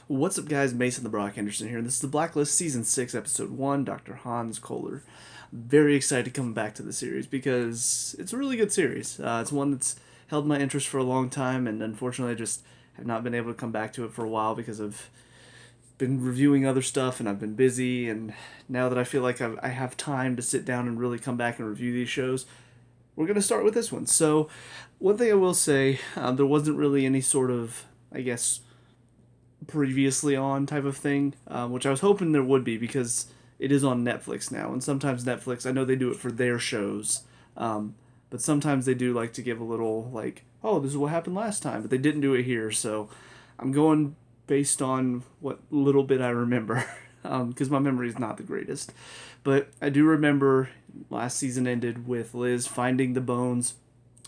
What's up, guys? Mason the Brock Henderson here, and this is the Blacklist Season 6, Episode 1, Dr. Hans Koehler. Very excited to come back to the series because it's a really good series. It's one that's held my interest for a long time, and unfortunately I just have not been able to come back to it for a while because I've been reviewing other stuff and I've been busy, and now that I feel like I have time to sit down and really come back and review these shows, we're going to start with this one. So, one thing I will say, there wasn't really any sort of, I guess, previously on type of thing, which I was hoping there would be because it is on Netflix now. And sometimes Netflix, I know they do it for their shows, but sometimes they do like to give a little, like, oh, this is what happened last time, but they didn't do it here. So I'm going based on what little bit I remember, because my memory is not the greatest. But I do remember last season ended with Liz finding the bones.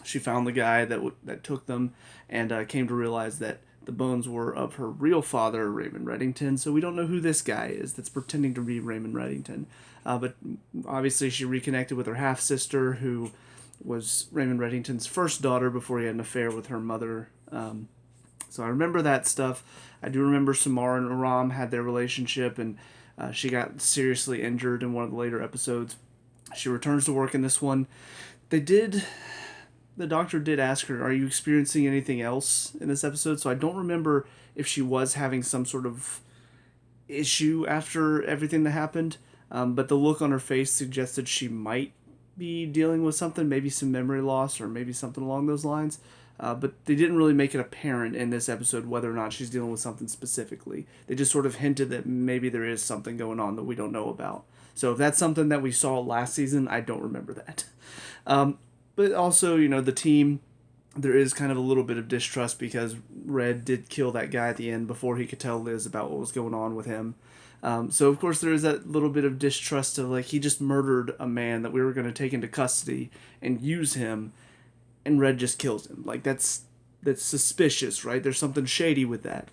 She found the guy that took them, and came to realize that the bones were of her real father, Raymond Reddington. So we don't know who this guy is that's pretending to be Raymond Reddington. But obviously she reconnected with her half sister, who was Raymond Reddington's first daughter before he had an affair with her mother. So I remember that stuff. I do remember Samara and Aram had their relationship, and she got seriously injured in one of the later episodes. She returns to work in this one. The doctor did ask her, are you experiencing anything else in this episode? So I don't remember if she was having some sort of issue after everything that happened, but the look on her face suggested she might be dealing with something, maybe some memory loss or maybe something along those lines. But they didn't really make it apparent in this episode whether or not she's dealing with something specifically. They just sort of hinted that maybe there is something going on that we don't know about. So if that's something that we saw last season, I don't remember that. But also, the team, there is kind of a little bit of distrust because Red did kill that guy at the end before he could tell Liz about what was going on with him. So, of course, there is that little bit of distrust of, like, he just murdered a man that we were going to take into custody and use him, and Red just kills him. Like, that's suspicious, right? There's something shady with that.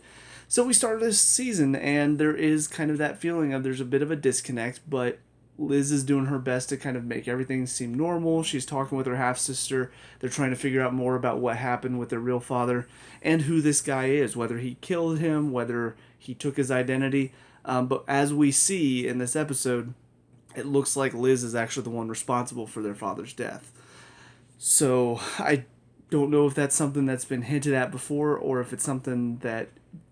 So we started this season, and there is kind of that feeling of there's a bit of a disconnect, but Liz is doing her best to kind of make everything seem normal. She's talking with her half-sister. They're trying to figure out more about what happened with their real father and who this guy is, whether he killed him, whether he took his identity. But as we see in this episode, it looks like Liz is actually the one responsible for their father's death. So I don't know if that's something that's been hinted at before or if it's something that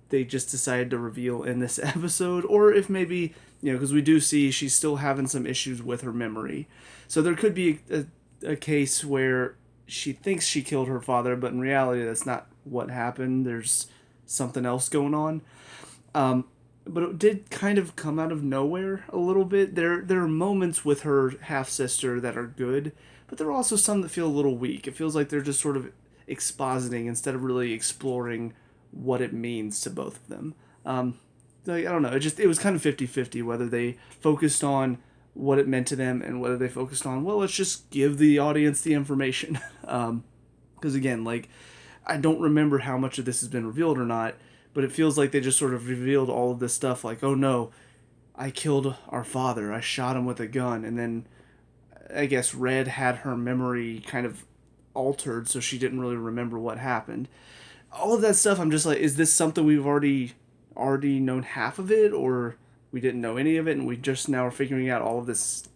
they just decided to reveal in this episode, or if maybe, because we do see she's still having some issues with her memory. So there could be a case where she thinks she killed her father, but in reality that's not what happened. There's something else going on. But it did kind of come out of nowhere a little bit. There are moments with her half-sister that are good, but there are also some that feel a little weak. It feels like they're just sort of expositing instead of really exploring what it means to both of them. I don't know, it was kind of 50-50 whether they focused on what it meant to them and whether they focused on, well, let's just give the audience the information. Because again, like, I don't remember how much of this has been revealed or not, but it feels like they just sort of revealed all of this stuff, like, oh no, I killed our father, I shot him with a gun, and then I guess Red had her memory kind of altered, so she didn't really remember what happened. All of that stuff, I'm just like, is this something we've already known half of it, or we didn't know any of it, and we just now are figuring out all of this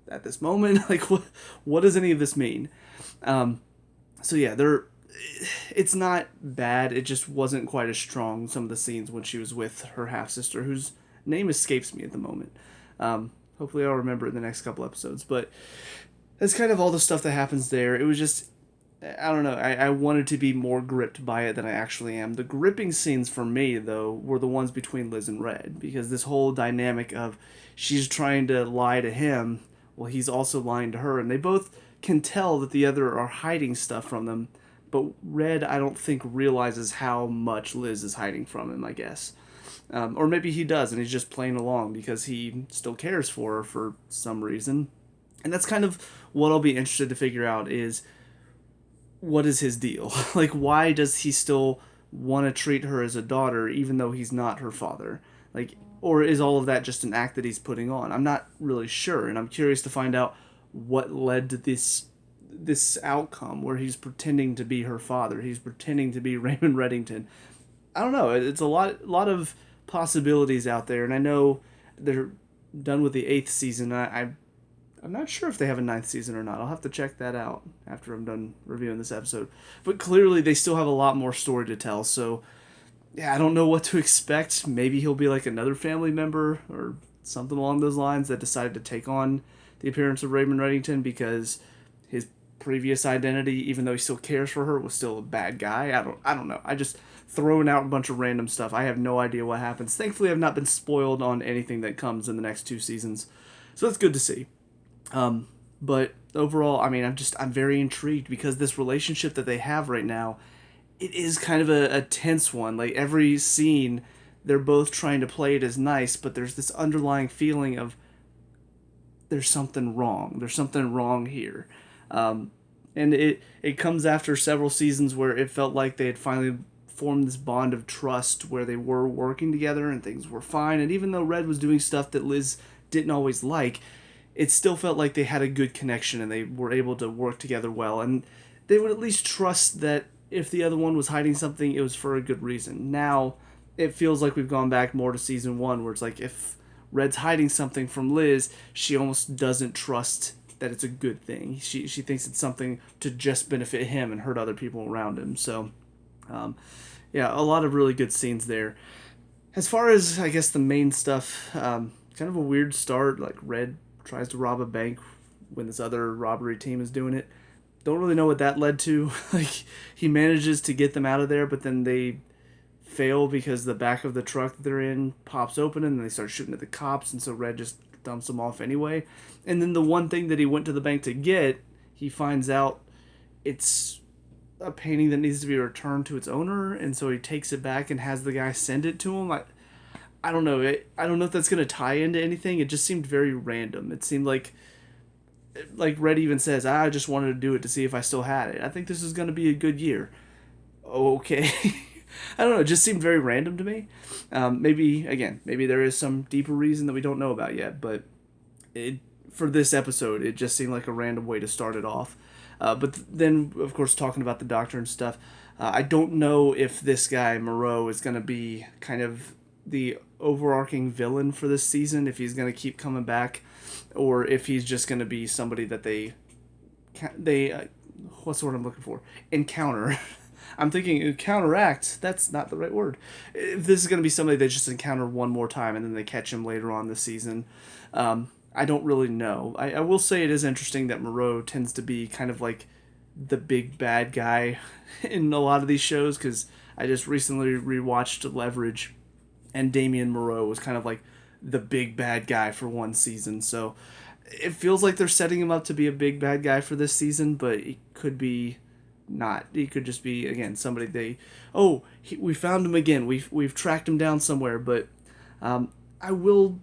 at this moment? Like, what does any of this mean? So yeah, it's not bad. It just wasn't quite as strong, some of the scenes when she was with her half-sister, whose name escapes me at the moment. Hopefully I'll remember it in the next couple episodes, but that's kind of all the stuff that happens there. It was just, I don't know, I wanted to be more gripped by it than I actually am. The gripping scenes for me, though, were the ones between Liz and Red, because this whole dynamic of she's trying to lie to him, well, he's also lying to her, and they both can tell that the other are hiding stuff from them, but Red, I don't think, realizes how much Liz is hiding from him, I guess. Or maybe he does, and he's just playing along because he still cares for her for some reason. And that's kind of what I'll be interested to figure out is, what is his deal? Like, why does he still want to treat her as a daughter even though he's not her father? Like, or is all of that just an act that he's putting on? I'm not really sure, and I'm curious to find out what led to this outcome where he's pretending to be her father. He's pretending to be Raymond Reddington. I don't know. It's a lot of possibilities out there, and I know they're done with the 8th season. I'm not sure if they have a 9th season or not. I'll have to check that out after I'm done reviewing this episode. But clearly, they still have a lot more story to tell. So, yeah, I don't know what to expect. Maybe he'll be like another family member or something along those lines that decided to take on the appearance of Raymond Reddington because his previous identity, even though he still cares for her, was still a bad guy. I don't know. I just throwing out a bunch of random stuff. I have no idea what happens. Thankfully, I've not been spoiled on anything that comes in the next 2 seasons. So that's good to see. But overall, I mean, I'm very intrigued because this relationship that they have right now, it is kind of a tense one. Like every scene, they're both trying to play it as nice, but there's this underlying feeling of there's something wrong. There's something wrong here. And it comes after several seasons where it felt like they had finally formed this bond of trust where they were working together and things were fine. And even though Red was doing stuff that Liz didn't always like, it still felt like they had a good connection and they were able to work together well. And they would at least trust that if the other one was hiding something, it was for a good reason. Now, it feels like we've gone back more to season 1, where it's like if Red's hiding something from Liz, she almost doesn't trust that it's a good thing. She thinks it's something to just benefit him and hurt other people around him. So, yeah, a lot of really good scenes there. As far as, I guess, the main stuff, kind of a weird start. Like, Red tries to rob a bank when this other robbery team is doing it. Don't really know what that led to. Like, he manages to get them out of there, but then they fail because the back of the truck that they're in pops open and they start shooting at the cops, and so Red just dumps them off anyway. And then the one thing that he went to the bank to get, he finds out it's a painting that needs to be returned to its owner, and so he takes it back and has the guy send it to him. I don't know. I don't know if that's going to tie into anything. It just seemed very random. It seemed like Red even says, I just wanted to do it to see if I still had it. I think this is going to be a good year. Okay. I don't know. It just seemed very random to me. Maybe there is some deeper reason that we don't know about yet, but for this episode, it just seemed like a random way to start it off. But then, of course, talking about the Doctor and stuff, I don't know if this guy, Moreau, is going to be kind of the overarching villain for this season, if he's going to keep coming back, or if he's just going to be somebody that they what's the word I'm looking for? Encounter. I'm thinking counteract. That's not the right word. If this is going to be somebody they just encounter one more time and then they catch him later on this season, I don't really know. I will say it is interesting that Moreau tends to be kind of like the big bad guy in a lot of these shows, because I just recently rewatched Leverage, and Damien Moreau was kind of like the big bad guy for one season. So it feels like they're setting him up to be a big bad guy for this season, but it could be not. He could just be, again, somebody we found him again. We've tracked him down somewhere. But I will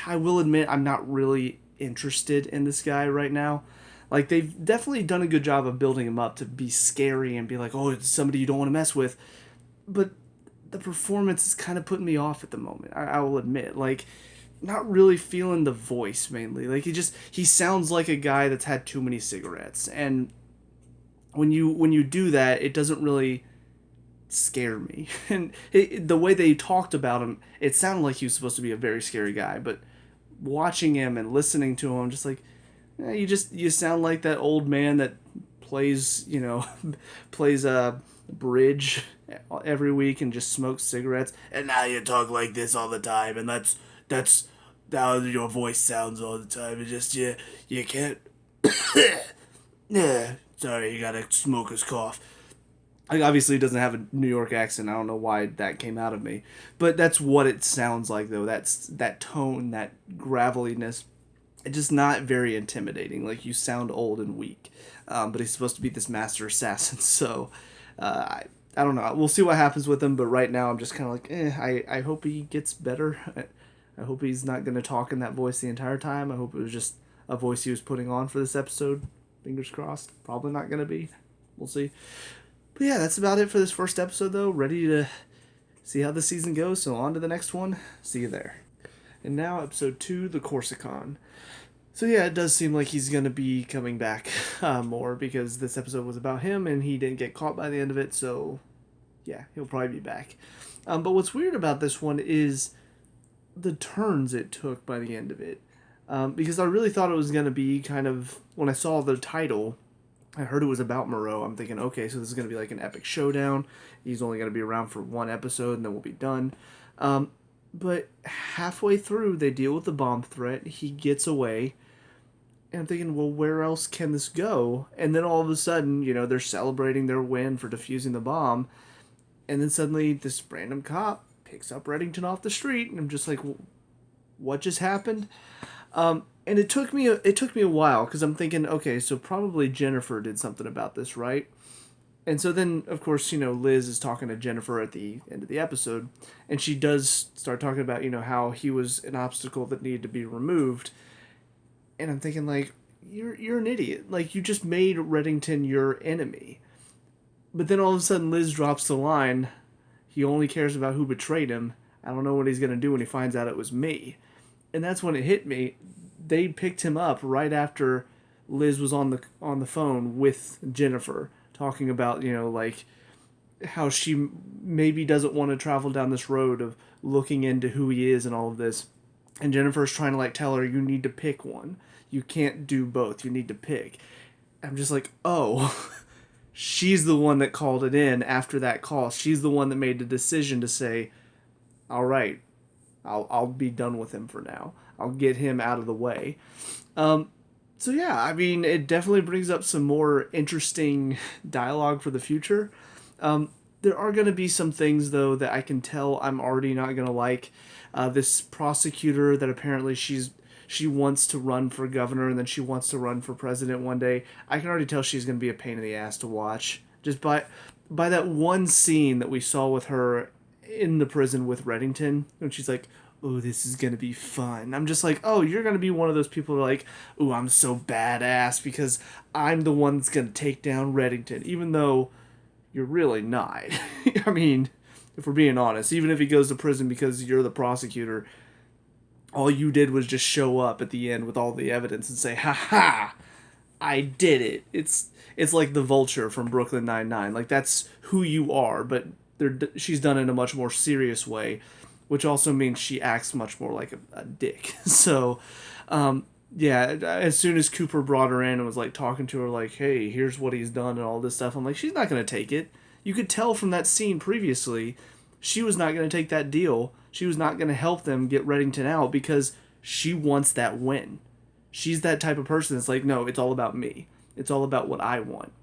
admit I'm not really interested in this guy right now. Like, they've definitely done a good job of building him up to be scary and be like, oh, it's somebody you don't want to mess with. But the performance is kind of putting me off at the moment. I will admit, like, not really feeling the voice mainly. Like, he sounds like a guy that's had too many cigarettes, and when you do that, it doesn't really scare me. And the way they talked about him, it sounded like he was supposed to be a very scary guy, but watching him and listening to him, just like, you sound like that old man that plays a bridge every week and just smokes cigarettes, and now you talk like this all the time, and that's how your voice sounds all the time. It's just you can't. Yeah, sorry, you got a smoker's cough. Like, obviously he doesn't have a New York accent. I don't know why that came out of me, but that's what it sounds like, though. That's that tone, that graveliness. It's just not very intimidating. Like, you sound old and weak, but he's supposed to be this master assassin. So, I don't know. We'll see what happens with him. But right now, I'm just kind of like, I hope he gets better. I hope he's not going to talk in that voice the entire time. I hope it was just a voice he was putting on for this episode. Fingers crossed. Probably not going to be. We'll see. But yeah, that's about it for this first episode, though. Ready to see how the season goes. So on to the next one. See you there. And now, episode 2, The Corsican. So yeah, it does seem like he's going to be coming back more, because this episode was about him and he didn't get caught by the end of it. So yeah, he'll probably be back. But what's weird about this one is the turns it took by the end of it. Because I really thought it was going to be kind of, when I saw the title, I heard it was about Moreau. I'm thinking, okay, so this is going to be like an epic showdown. He's only going to be around for one episode and then we'll be done. But halfway through, they deal with the bomb threat. He gets away. And I'm thinking, well, where else can this go? And then all of a sudden, they're celebrating their win for defusing the bomb. And then suddenly, this random cop picks up Reddington off the street. And I'm just like, what just happened? And it took me a while because I'm thinking, okay, so probably Jennifer did something about this, right? And so then, of course, Liz is talking to Jennifer at the end of the episode, and she does start talking about, how he was an obstacle that needed to be removed. And I'm thinking, like, you're an idiot. Like, you just made Reddington your enemy. But then all of a sudden, Liz drops the line, he only cares about who betrayed him. I don't know what he's going to do when he finds out it was me. And that's when it hit me. They picked him up right after Liz was on the phone with Jennifer, talking about, like, how she maybe doesn't want to travel down this road of looking into who he is and all of this. And Jennifer's trying to, like, tell her, you need to pick one. You can't do both. You need to pick. I'm just like, oh, she's the one that called it in after that call. She's the one that made the decision to say, all right, I'll be done with him for now. I'll get him out of the way. So yeah, I mean, it definitely brings up some more interesting dialogue for the future. There are going to be some things, though, that I can tell I'm already not going to like. This prosecutor that apparently she wants to run for governor and then she wants to run for president one day. I can already tell she's going to be a pain in the ass to watch. Just by that one scene that we saw with her in the prison with Reddington, when she's like, oh, this is going to be fun. I'm just like, oh, you're going to be one of those people who are like, oh, I'm so badass because I'm the one that's going to take down Reddington, even though you're really not. I mean, if we're being honest, even if he goes to prison because you're the prosecutor, all you did was just show up at the end with all the evidence and say, ha ha, I did it. It's like the Vulture from Brooklyn Nine-Nine. Like, that's who you are, but she's done it in a much more serious way, which also means she acts much more like a dick. So, yeah, as soon as Cooper brought her in and was, like, talking to her, like, hey, here's what he's done and all this stuff, I'm like, she's not going to take it. You could tell from that scene previously, she was not going to take that deal. She was not going to help them get Reddington out because she wants that win. She's that type of person that's like, no, it's all about me. It's all about what I want.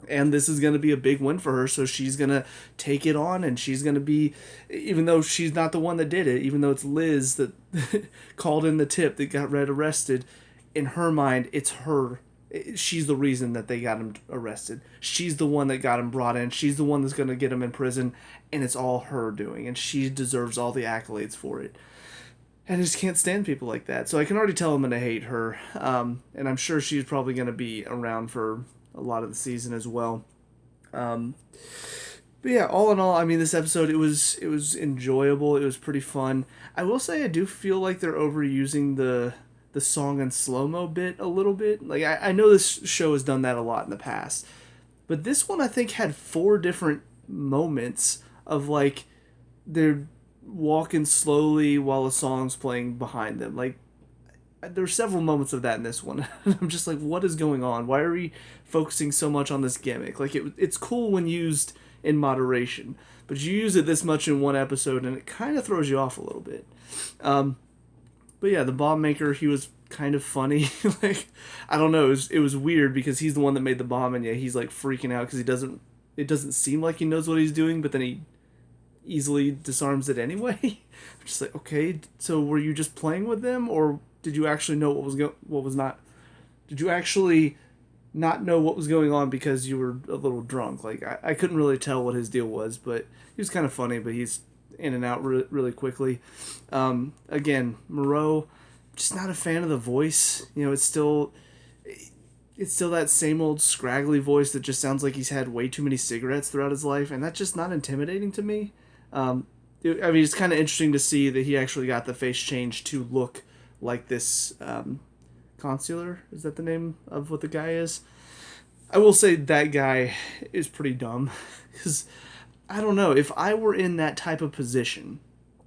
And this is going to be a big win for her, so she's going to take it on, and she's going to be, even though she's not the one that did it, even though it's Liz that called in the tip that got Red arrested, in her mind, it's her. She's the reason that they got him arrested. She's the one that got him brought in. She's the one that's going to get him in prison, and it's all her doing, and she deserves all the accolades for it. And I just can't stand people like that. So I can already tell I'm going to hate her, and I'm sure she's probably going to be around for a lot of the season as well. But yeah, all in all, I mean, this episode, it was enjoyable. It was pretty fun. I will say I do feel like they're overusing the song and slow-mo bit a little bit. Like, I know this show has done that a lot in the past, but this one I think had 4 different moments of, like, they're walking slowly while a song's playing behind them. Like, there's several moments of that in this one. I'm just like, what is going on? Why are we focusing so much on this gimmick? Like, it's cool when used in moderation, but you use it this much in one episode and it kind of throws you off a little bit. But yeah, the bomb maker, he was kind of funny. Like, I don't know, it was weird because he's the one that made the bomb, and yeah, he's like freaking out because it doesn't seem like he knows what he's doing, but then he easily disarms it anyway. I'm just like, okay, so were you just playing with them, or did you actually know what was not? Did you actually not know what was going on because you were a little drunk? Like, I couldn't really tell what his deal was, but he was kind of funny, but he's in and out really quickly. Again, Moreau, just not a fan of the voice. It's still that same old scraggly voice that just sounds like he's had way too many cigarettes throughout his life, and that's just not intimidating to me. It's kind of interesting to see that he actually got the face change to look like this consular. Is that the name of what the guy is? I will say that guy is pretty dumb, because I don't know, if I were in that type of position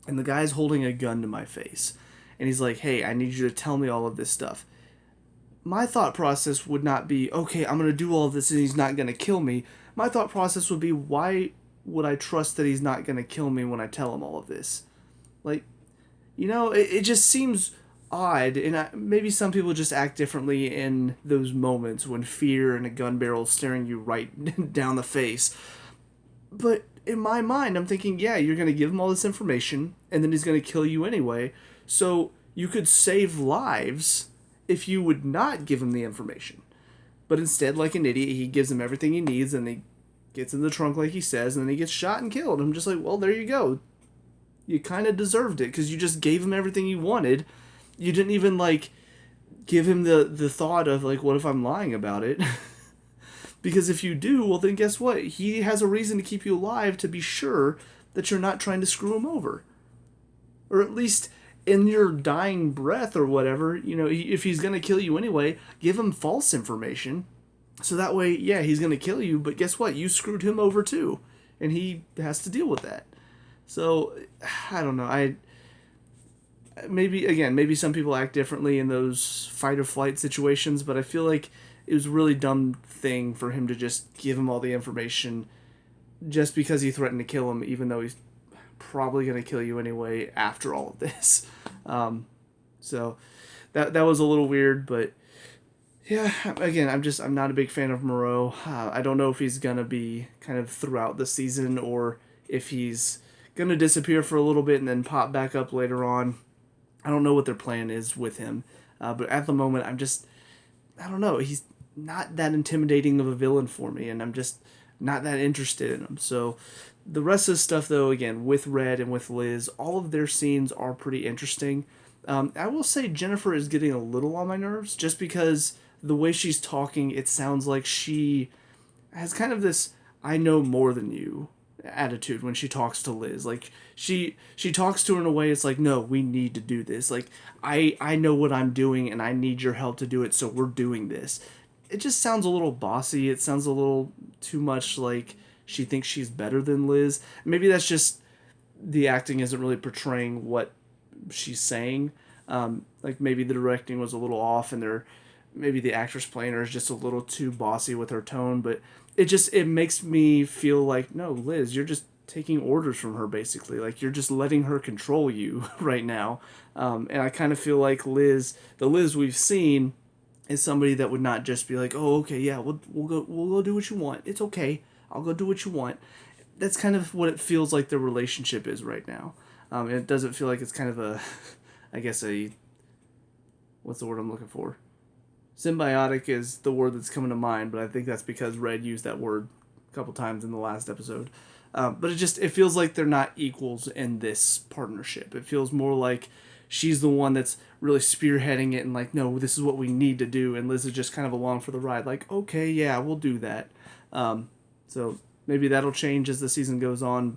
and the guy's holding a gun to my face and he's like, hey, I need you to tell me all of this stuff. My thought process would not be, okay, I'm going to do all of this and he's not going to kill me. My thought process would be, why would I trust that he's not going to kill me when I tell him all of this? Like, it just seems odd, and maybe some people just act differently in those moments when fear and a gun barrel is staring you right down the face. But in my mind, I'm thinking, yeah, you're going to give him all this information, and then he's going to kill you anyway. So you could save lives if you would not give him the information. But instead, like an idiot, he gives him everything he needs, and he gets in the trunk like he says, and then he gets shot and killed. I'm just like, well, there you go. You kind of deserved it, because you just gave him everything he wanted. You didn't even, like, give him the thought of, like, what if I'm lying about it? Because if you do, well, then guess what? He has a reason to keep you alive to be sure that you're not trying to screw him over. Or at least in your dying breath or whatever, if he's going to kill you anyway, give him false information. So that way, yeah, he's going to kill you, but guess what? You screwed him over too. And he has to deal with that. So, I don't know. Maybe some people act differently in those fight or flight situations, but I feel like it was a really dumb thing for him to just give him all the information just because he threatened to kill him, even though he's probably going to kill you anyway after all of this. So that was a little weird, but yeah, again, I'm not a big fan of Moreau. I don't know if he's going to be kind of throughout the season or if he's going to disappear for a little bit and then pop back up later on. I don't know what their plan is with him. But at the moment, I don't know. He's not that intimidating of a villain for me, and I'm just not that interested in him. So the rest of the stuff, though, again, with Red and with Liz, all of their scenes are pretty interesting. I will say Jennifer is getting a little on my nerves just because the way she's talking, it sounds like she has kind of this I know more than you attitude when she talks to Liz. Like she talks to her in a way it's like, no, we need to do this. Like I know what I'm doing and I need your help to do it, so we're doing this. It just sounds a little bossy. It sounds a little too much like she thinks she's better than Liz. Maybe that's just the acting isn't really portraying what she's saying. Like maybe the directing was a little off and maybe the actress playing her is just a little too bossy with her tone, but it makes me feel like, no, Liz, you're just taking orders from her basically. Like you're just letting her control you right now. And I kind of feel like the Liz we've seen is somebody that would not just be like, oh, okay, yeah, we'll go do what you want. It's okay. I'll go do what you want. That's kind of what it feels like their relationship is right now. It doesn't feel like it's kind of what's the word I'm looking for? Symbiotic is the word that's coming to mind, but I think that's because Red used that word a couple times in the last episode. But it feels like they're not equals in this partnership. It feels more like she's the one that's really spearheading it and like, no, this is what we need to do, and Liz is just kind of along for the ride. Like, okay, yeah, we'll do that. So maybe that'll change as the season goes on.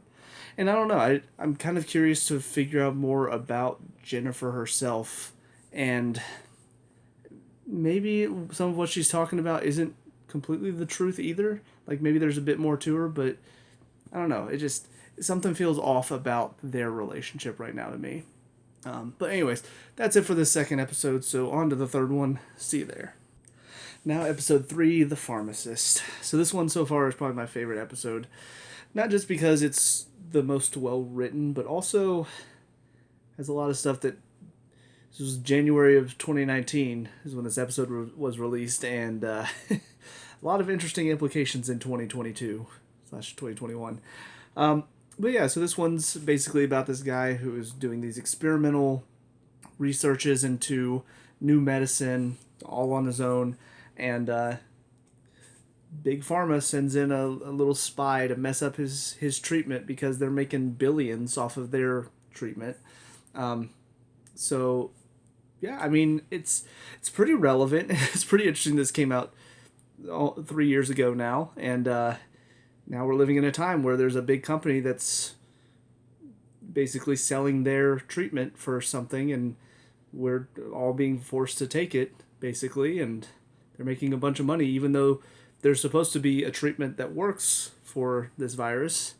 And I don't know. I'm kind of curious to figure out more about Jennifer herself, and maybe some of what she's talking about isn't completely the truth either. Like maybe there's a bit more to her, but I don't know. Something feels off about their relationship right now to me. But anyways, that's it for the second episode. So on to the third one. See you there. Now episode 3, The Pharmacist. So this one so far is probably my favorite episode. Not just because it's the most well written, but also has a lot of stuff that... This was January of 2019 is when this episode was released, and a lot of interesting implications in 2022/2021. But yeah, so this one's basically about this guy who is doing these experimental researches into new medicine, all on his own, and Big Pharma sends in a little spy to mess up his treatment because they're making billions off of their treatment. So... yeah, I mean, it's pretty relevant. It's pretty interesting this came out 3 years ago now, and now we're living in a time where there's a big company that's basically selling their treatment for something, and we're all being forced to take it, basically, and they're making a bunch of money, even though there's supposed to be a treatment that works for this virus.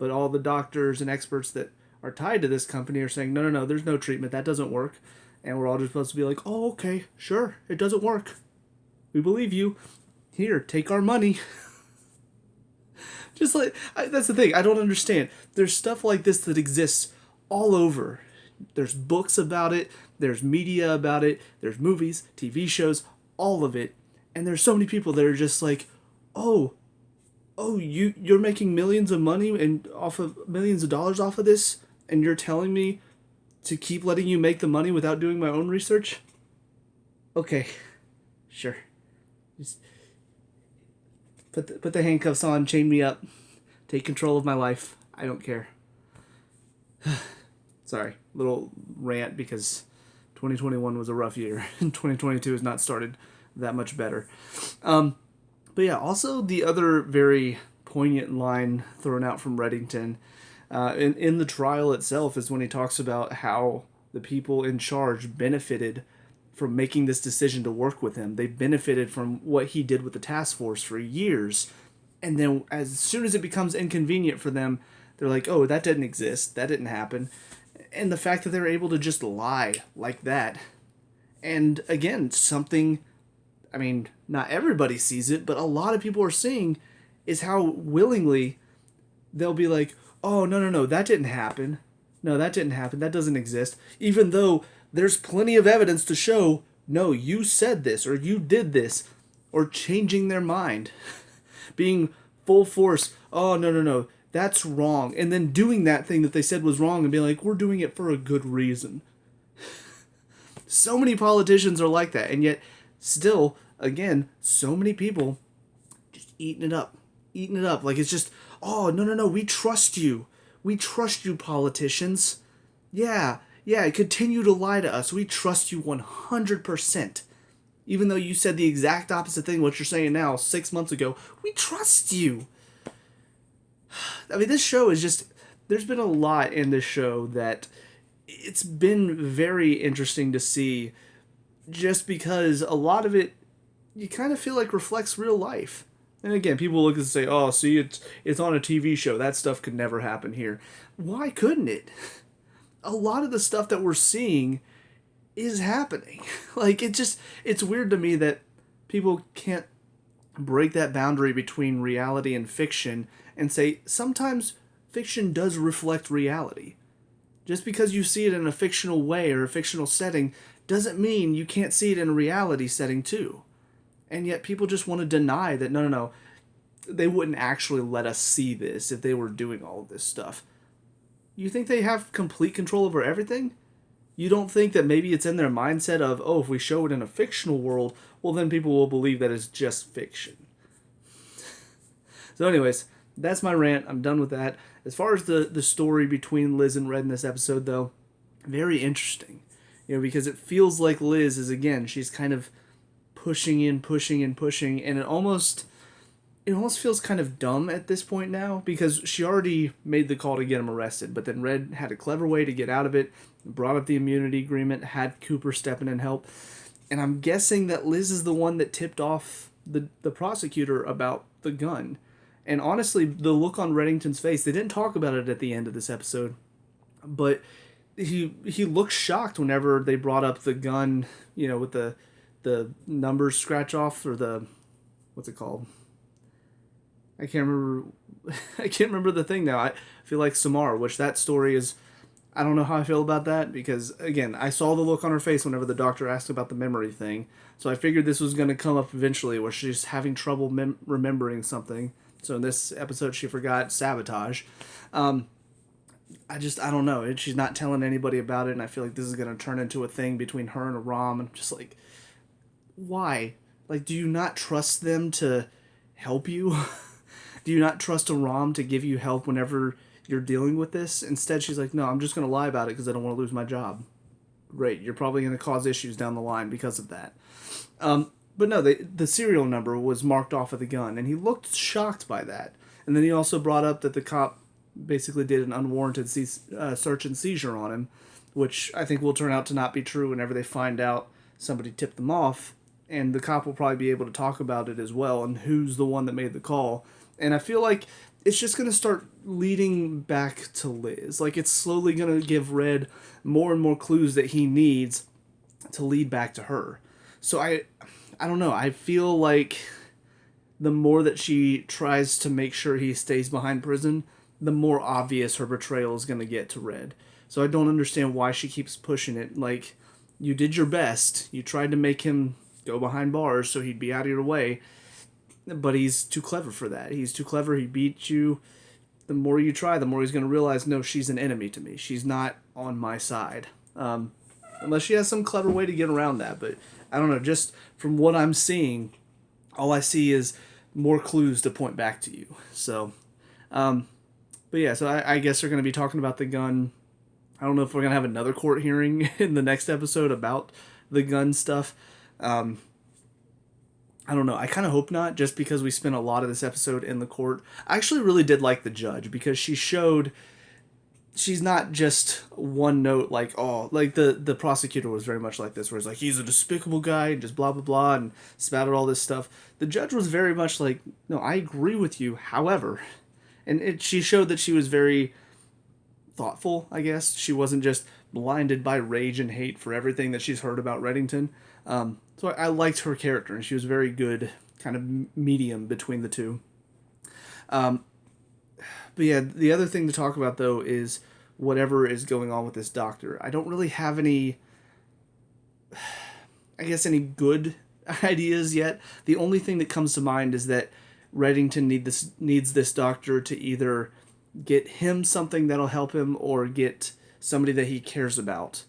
but all the doctors and experts that are tied to this company are saying, no, no, no, there's no treatment. That doesn't work. And we're all just supposed to be like, oh, okay, sure, it doesn't work. We believe you. Here, take our money. Just like, that's the thing. I don't understand. There's stuff like this that exists all over. There's books about it. There's media about it. There's movies, TV shows, all of it. And there's so many people that are just like, oh, you're making millions of money and off of millions of dollars off of this, and you're telling me to keep letting you make the money without doing my own research? Okay, sure. Just put the handcuffs on, chain me up, take control of my life. I don't care. Sorry, little rant because 2021 was a rough year and 2022 has not started that much better. But yeah, also the other very poignant line thrown out from Reddington in the trial itself is when he talks about how the people in charge benefited from making this decision to work with him. They benefited from what he did with the task force for years. And then as soon as it becomes inconvenient for them, they're like, oh, that didn't exist. That didn't happen. And the fact that they're able to just lie like that. And again, something, I mean, not everybody sees it, but a lot of people are seeing is how willingly they'll be like, oh, no, that didn't happen. No, that didn't happen. That doesn't exist. Even though there's plenty of evidence to show, no, you said this or you did this, or changing their mind. Being full force, oh, no, that's wrong. And then doing that thing that they said was wrong and being like, we're doing it for a good reason. So many politicians are like that. And yet, still, again, so many people just eating it up. Like it's just, oh, no, we trust you. We trust you, politicians. Yeah, continue to lie to us. We trust you 100%. Even though you said the exact opposite thing, what you're saying now, 6 months ago, we trust you. I mean, this show is just, there's been a lot in this show that it's been very interesting to see, just because a lot of it, you kind of feel like reflects real life. And again, people look and say, oh, see, it's on a TV show. That stuff could never happen here. Why couldn't it? A lot of the stuff that we're seeing is happening. Like, it's weird to me that people can't break that boundary between reality and fiction and say, sometimes fiction does reflect reality. Just because you see it in a fictional way or a fictional setting doesn't mean you can't see it in a reality setting too. And yet people just want to deny that, no, they wouldn't actually let us see this if they were doing all of this stuff. You think they have complete control over everything? You don't think that maybe it's in their mindset of, oh, if we show it in a fictional world, well, then people will believe that it's just fiction. So anyways, that's my rant. I'm done with that. As far as the story between Liz and Red in this episode, though, very interesting. Because it feels like Liz is, again, she's kind of pushing, and it almost feels kind of dumb at this point now, because she already made the call to get him arrested, but then Red had a clever way to get out of it, brought up the immunity agreement, had Cooper step in and help, and I'm guessing that Liz is the one that tipped off the prosecutor about the gun. And honestly, the look on Reddington's face, they didn't talk about it at the end of this episode, but he looked shocked whenever they brought up the gun, with the numbers scratch off, or the, what's it called? I can't remember the thing now. I feel like Samara, which that story is, I don't know how I feel about that, because again, I saw the look on her face whenever the doctor asked about the memory thing. So I figured this was going to come up eventually, where she's having trouble remembering something. So in this episode, she forgot sabotage. I don't know. She's not telling anybody about it, and I feel like this is going to turn into a thing between her and Aram. And I'm just like, why? Like, do you not trust them to help you? Do you not trust Aram to give you help whenever you're dealing with this? Instead, she's like, no, I'm just going to lie about it because I don't want to lose my job. Great, you're probably going to cause issues down the line because of that. But no, the serial number was marked off of the gun, and he looked shocked by that. And then he also brought up that the cop basically did an unwarranted search and seizure on him, which I think will turn out to not be true whenever they find out somebody tipped them off. And the cop will probably be able to talk about it as well, and who's the one that made the call. And I feel like it's just going to start leading back to Liz. Like, it's slowly going to give Red more and more clues that he needs to lead back to her. So I don't know. I feel like the more that she tries to make sure he stays behind prison, the more obvious her betrayal is going to get to Red. So I don't understand why she keeps pushing it. Like, you did your best. You tried to make him go behind bars so he'd be out of your way, but he's too clever for that. He's too clever. He beat you. The more you try, the more he's going to realize, no, she's an enemy to me. She's not on my side. Unless she has some clever way to get around that. But I don't know. Just from what I'm seeing, all I see is more clues to point back to you. So, but yeah, so I guess they're going to be talking about the gun. I don't know if we're going to have another court hearing in the next episode about the gun stuff. I don't know. I kind of hope not, just because we spent a lot of this episode in the court. I actually really did like the judge, because she showed she's not just one note, like, oh, like the prosecutor was very much like this, where it's like, he's a despicable guy, and just blah, blah, blah, and spouted all this stuff. The judge was very much like, no, I agree with you, however. And she showed that she was very thoughtful, I guess. She wasn't just blinded by rage and hate for everything that she's heard about Reddington. So I liked her character, and she was very good, kind of medium between the two. But yeah, the other thing to talk about, though, is whatever is going on with this doctor. I don't really have any, I guess, any good ideas yet. The only thing that comes to mind is that Reddington needs this doctor to either get him something that'll help him, or get somebody that he cares about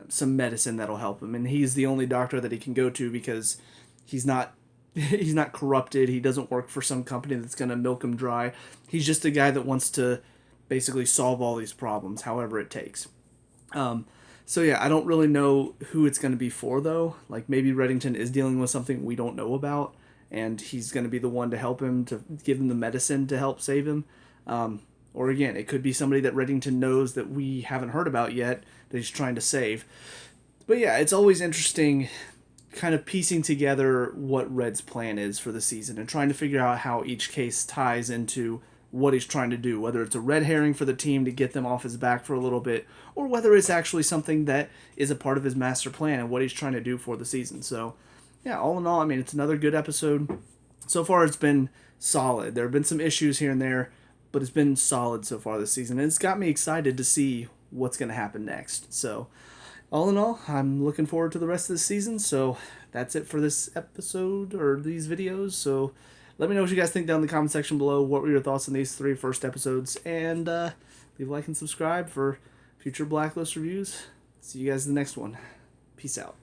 some medicine that'll help him. And he's the only doctor that he can go to, because he's not corrupted. He doesn't work for some company that's going to milk him dry. He's just a guy that wants to basically solve all these problems, however it takes. So yeah, I don't really know who it's going to be for, though. Like, maybe Reddington is dealing with something we don't know about, and he's going to be the one to help him, to give him the medicine to help save him. Or again, it could be somebody that Reddington knows that we haven't heard about yet, that he's trying to save. But yeah, it's always interesting kind of piecing together what Red's plan is for the season, and trying to figure out how each case ties into what he's trying to do, whether it's a red herring for the team to get them off his back for a little bit, or whether it's actually something that is a part of his master plan and what he's trying to do for the season. So yeah, all in all, I mean, it's another good episode. So far, it's been solid. There have been some issues here and there, but it's been solid so far this season, and it's got me excited to see what's going to happen next. So all in all, I'm looking forward to the rest of the season. So that's it for this episode, or these videos. So let me know what you guys think down in the comment section below. What were your thoughts on these 3 first episodes? And leave a like and subscribe for future Blacklist reviews. See you guys in the next one. Peace out.